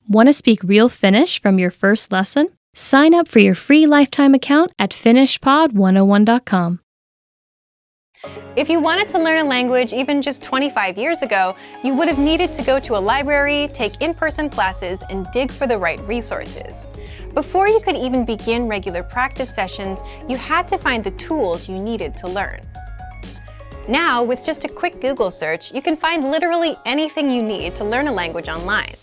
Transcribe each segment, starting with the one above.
Want to speak real Finnish from your first lesson? Sign up for your free lifetime account at finishpod101.com. If you wanted to learn a language even just 25 years ago, you would have needed to go to a library, take in-person classes, and dig for the right resources. Before you could even begin regular practice sessions, you had to find the tools you needed to learn. Now, with just a quick Google search, you can find literally anything you need to learn a language online.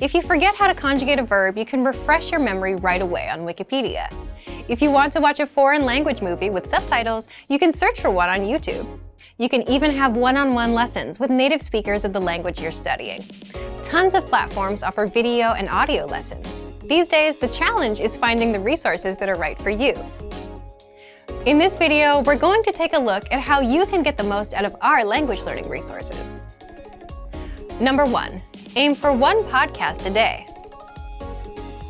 If you forget how to conjugate a verb, you can refresh your memory right away on Wikipedia. If you want to watch a foreign language movie with subtitles, you can search for one on YouTube. You can even have one-on-one lessons with native speakers of the language you're studying. Tons of platforms offer video and audio lessons. These days, the challenge is finding the resources that are right for you. In this video, we're going to take a look at how you can get the most out of our language learning resources. Number 1. Aim for one podcast a day.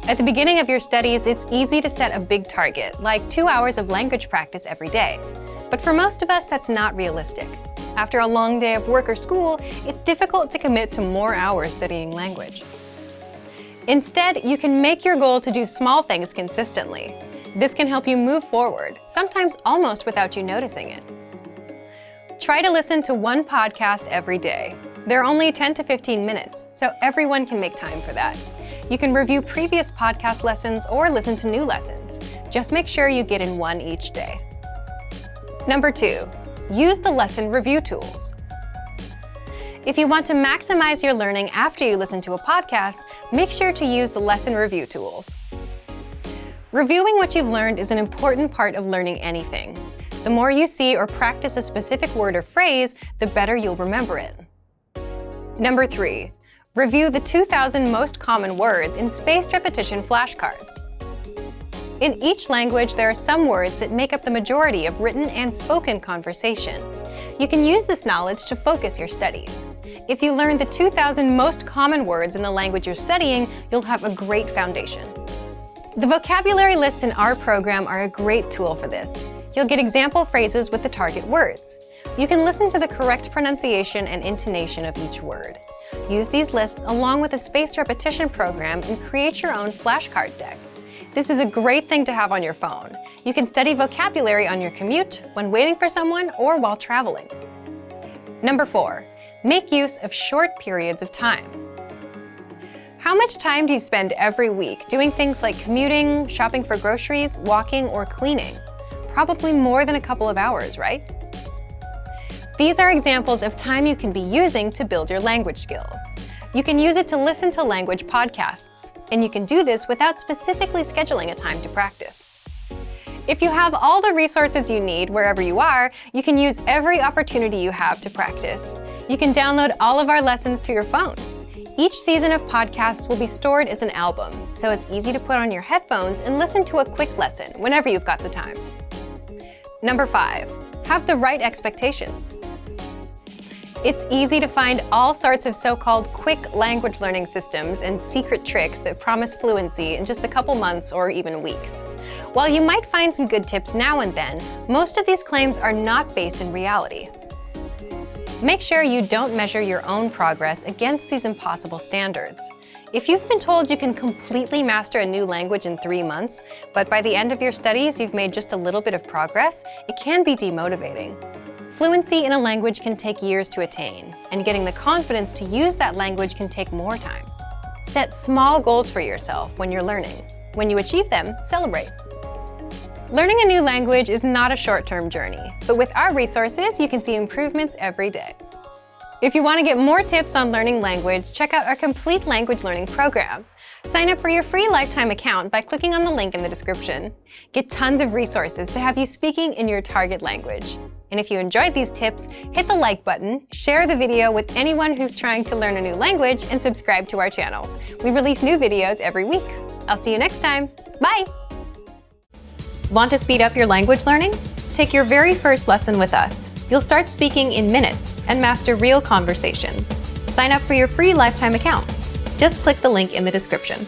At the beginning of your studies, it's easy to set a big target, like 2 hours of language practice every day. But for most of us, that's not realistic. After a long day of work or school, it's difficult to commit to more hours studying language. Instead, you can make your goal to do small things consistently. This can help you move forward, sometimes almost without you noticing it. Try to listen to one podcast every day. They're only 10 to 15 minutes, so everyone can make time for that. You can review previous podcast lessons or listen to new lessons. Just make sure you get in one each day. Number 2, use the lesson review tools. If you want to maximize your learning after you listen to a podcast, make sure to use the lesson review tools. Reviewing what you've learned is an important part of learning anything. The more you see or practice a specific word or phrase, the better you'll remember it. Number 3, review the 2,000 most common words in spaced repetition flashcards. In each language, there are some words that make up the majority of written and spoken conversation. You can use this knowledge to focus your studies. If you learn the 2,000 most common words in the language you're studying, you'll have a great foundation. The vocabulary lists in our program are a great tool for this. You'll get example phrases with the target words. You can listen to the correct pronunciation and intonation of each word. Use these lists along with a spaced repetition program and create your own flashcard deck. This is a great thing to have on your phone. You can study vocabulary on your commute, when waiting for someone, or while traveling. Number 4, make use of short periods of time. How much time do you spend every week doing things like commuting, shopping for groceries, walking, or cleaning? Probably more than a couple of hours, right? These are examples of time you can be using to build your language skills. You can use it to listen to language podcasts, and you can do this without specifically scheduling a time to practice. If you have all the resources you need wherever you are, you can use every opportunity you have to practice. You can download all of our lessons to your phone. Each season of podcasts will be stored as an album, so it's easy to put on your headphones and listen to a quick lesson whenever you've got the time. Number 5, have the right expectations. It's easy to find all sorts of so-called quick language learning systems and secret tricks that promise fluency in just a couple months or even weeks. While you might find some good tips now and then, most of these claims are not based in reality. Make sure you don't measure your own progress against these impossible standards. If you've been told you can completely master a new language in 3 months, but by the end of your studies you've made just a little bit of progress, it can be demotivating. Fluency in a language can take years to attain, and getting the confidence to use that language can take more time. Set small goals for yourself when you're learning. When you achieve them, celebrate. Learning a new language is not a short-term journey, but with our resources, you can see improvements every day. If you want to get more tips on learning language, check out our complete language learning program. Sign up for your free lifetime account by clicking on the link in the description. Get tons of resources to have you speaking in your target language. And if you enjoyed these tips, hit the like button, share the video with anyone who's trying to learn a new language, and subscribe to our channel. We release new videos every week. I'll see you next time. Bye! Want to speed up your language learning? Take your very first lesson with us. You'll start speaking in minutes and master real conversations. Sign up for your free lifetime account. Just click the link in the description.